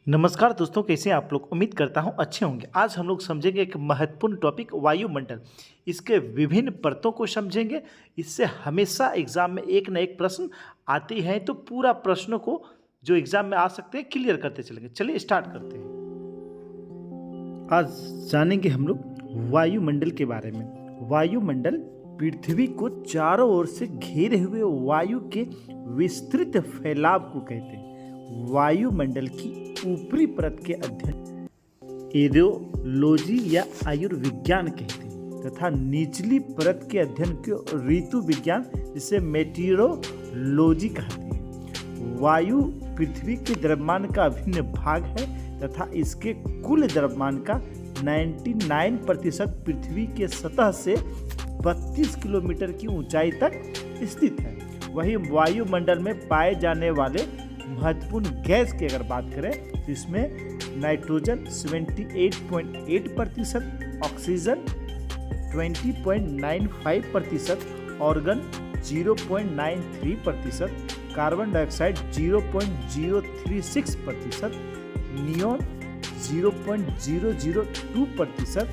नमस्कार दोस्तों, कैसे हैं आप लोग। उम्मीद करता हूं अच्छे होंगे। आज हम लोग समझेंगे एक महत्वपूर्ण टॉपिक, वायुमंडल। इसके विभिन्न परतों को समझेंगे। इससे हमेशा एग्जाम में एक न एक प्रश्न आते हैं, तो पूरा प्रश्नों को जो एग्जाम में आ सकते हैं क्लियर करते चलेंगे। चलिए स्टार्ट करते हैं। आज जानेंगे हम लोग वायुमंडल के बारे में। वायुमंडल पृथ्वी को चारों ओर से घेरे हुए वायु के विस्तृत फैलाव को कहते हैं। वायुमंडल की ऊपरी परत के अध्ययन एरोलॉजी या आयुर्विज्ञान कहते हैं तथा निचली परत के अध्ययन को ऋतु विज्ञान, जिसे मेटीरोलॉजी कहते हैं। वायु पृथ्वी के द्रव्यमान का अभिन्न भाग है तथा इसके कुल द्रव्यमान का 99% पृथ्वी के सतह से 32 किलोमीटर की ऊंचाई तक स्थित है। वहीं वायुमंडल में पाए जाने वाले महत्वपूर्ण गैस की अगर बात करें तो इसमें nitrogen 78.8%, oxygen 20.95%, organ 0.93%, carbon dioxide 0.036%, neon 0.002%,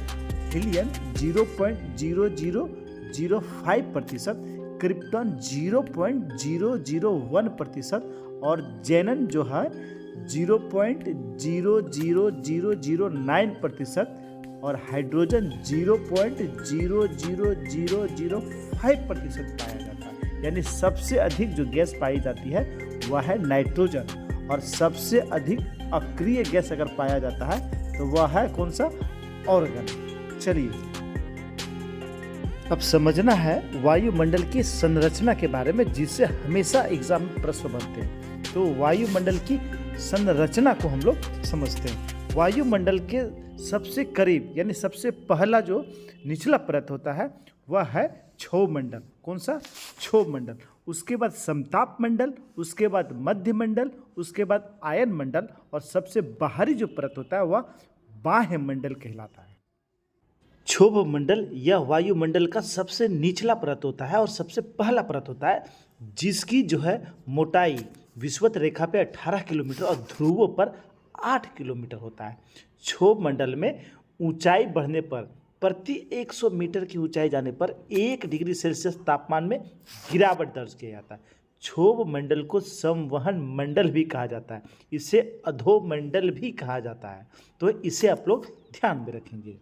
helium 0.0005%, krypton 0.001% और जेनन जो है 0.00009% और हाइड्रोजन 0.00005% पाया जाता है। यानी सबसे अधिक जो गैस पाई जाती है वह है नाइट्रोजन, और सबसे अधिक अक्रिय गैस अगर पाया जाता है तो वह है कौन सा? ऑर्गन। चलिए अब समझना है वायुमंडल की संरचना के बारे में, जिससे हमेशा एग्जाम में प्रश्न बनते हैं। तो वायुमंडल की संरचना को हम लोग समझते हैं। वायुमंडल के सबसे करीब यानी सबसे पहला जो निचला परत होता है वह है क्षोभमंडल। कौन सा? क्षोभमंडल। उसके बाद समताप मंडल, उसके बाद मध्य मंडल, उसके बाद आयन मंडल, और सबसे बाहरी जो परत होता है वह बाह्य मंडल कहलाता है। क्षोभमंडल यह वायुमंडल का सबसे निचला परत होता है और सबसे पहला परत होता है, जिसकी जो है मोटाई विषुवत रेखा पे 18 किलोमीटर और ध्रुवों पर 8 किलोमीटर होता है। क्षोभमंडल में ऊंचाई बढ़ने पर प्रति 100 मीटर की ऊंचाई जाने पर 1 डिग्री सेल्सियस तापमान में गिरावट दर्ज किया जाता है। क्षोभमंडल को संवहन मंडल भी कहा जाता है, इसे अधोमंडल भी कहा जाता है। तो इसे आप लोग ध्यान में रखेंगे।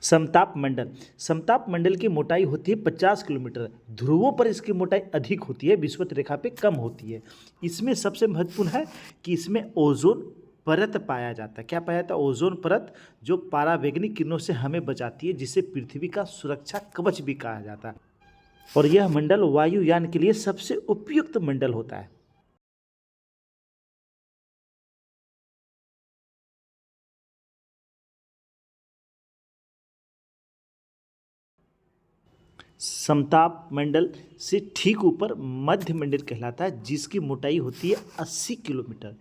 समताप मंडल। समताप मंडल की मोटाई होती है 50 किलोमीटर। ध्रुवों पर इसकी मोटाई अधिक होती है, विषुवत रेखा पे कम होती है। इसमें सबसे महत्वपूर्ण है कि इसमें ओजोन परत पाया जाता है। क्या पाया जाता है? ओजोन परत, जो परावैंगनिक किरणों से हमें बचाती है, जिसे पृथ्वी का सुरक्षा कवच भी कहा जाता है। और यह मंडल वायुयान के लिए सबसे उपयुक्त मंडल होता है। समताप मंडल से ठीक ऊपर मध्य मंडल कहलाता है, जिसकी मोटाई होती है 80 किलोमीटर।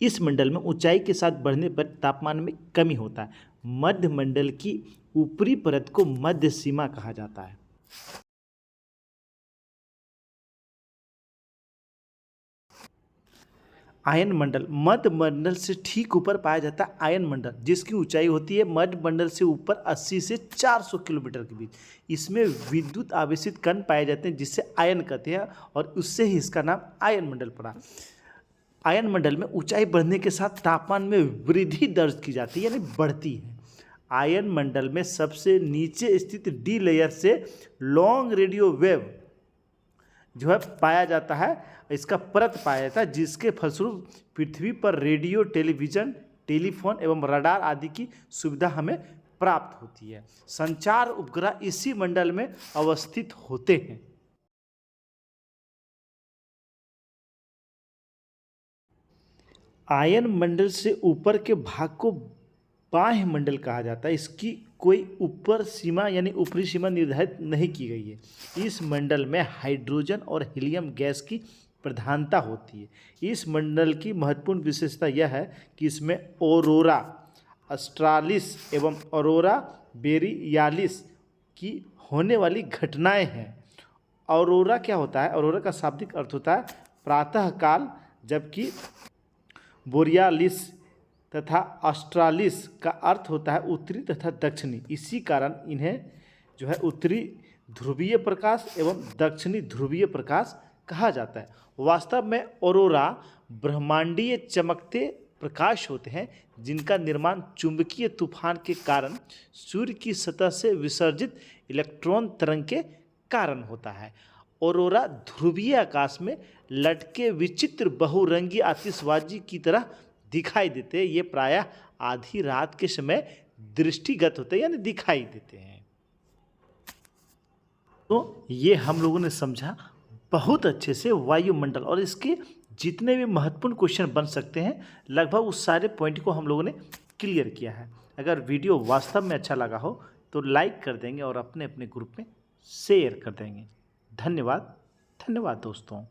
इस मंडल में ऊंचाई के साथ बढ़ने पर तापमान में कमी होता है। मध्य मंडल की ऊपरी परत को मध्य सीमा कहा जाता है। आयन मंडल। मध्य मंडल से ठीक ऊपर पाया जाता है आयन मंडल, जिसकी ऊंचाई होती है मध्य मंडल से ऊपर 80 से 400 किलोमीटर के बीच। इसमें विद्युत आवेशित कण पाए जाते हैं, जिससे आयन कहते हैं, और उससे ही इसका नाम आयन मंडल पड़ा। आयन मंडल में ऊंचाई बढ़ने के साथ तापमान में वृद्धि दर्ज की जाती है, यानी बढ़ती है। आयन मंडल में सबसे नीचे स्थित डी लेयर से लॉन्ग रेडियो वेव जो है पाया जाता है, इसका परत पाया जाता है, जिसके फलस्वरूप पृथ्वी पर रेडियो, टेलीविज़न, टेलीफोन एवं रडार आदि की सुविधा हमें प्राप्त होती है। संचार उपग्रह इसी मंडल में अवस्थित होते हैं। आयन मंडल से ऊपर के भाग को बाह्य मंडल कहा जाता है। इसकी कोई ऊपर सीमा यानी ऊपरी सीमा निर्धारित नहीं की गई है। इस मंडल में हाइड्रोजन और हीलियम गैस की प्रधानता होती है। इस मंडल की महत्वपूर्ण विशेषता यह है कि इसमें ऑरोरा ऑस्ट्रालिस एवं ऑरोरा बोरियालिस की होने वाली घटनाएं हैं। ऑरोरा क्या होता है? ऑरोरा का शाब्दिक अर्थ होता है प्रातः काल, जबकि बोरियालिस तथा ऑस्ट्रालिस का अर्थ होता है उत्तरी तथा दक्षिणी। इसी कारण इन्हें जो है उत्तरी ध्रुवीय प्रकाश एवं दक्षिणी ध्रुवीय प्रकाश कहा जाता है। वास्तव में ऑरोरा ब्रह्मांडीय चमकते प्रकाश होते हैं जिनका निर्माण चुंबकीय तूफान के कारण सूर्य की सतह से विसर्जित इलेक्ट्रॉन तरंग के कारण होता है। ऑरोरा ध्रुवीय आकाश में लटके विचित्र बहुरंगी आतिशबाजी की तरह दिखाई देते हैं। ये प्रायः आधी रात के समय दृष्टिगत होते हैं यानी दिखाई देते हैं। तो ये हम लोगों ने समझा बहुत अच्छे से वायुमंडल, और इसके जितने भी महत्वपूर्ण क्वेश्चन बन सकते हैं लगभग उस सारे पॉइंट को हम लोगों ने क्लियर किया है। अगर वीडियो वास्तव में अच्छा लगा हो तो लाइक कर देंगे और अपने अपने ग्रुप में शेयर कर देंगे। धन्यवाद दोस्तों।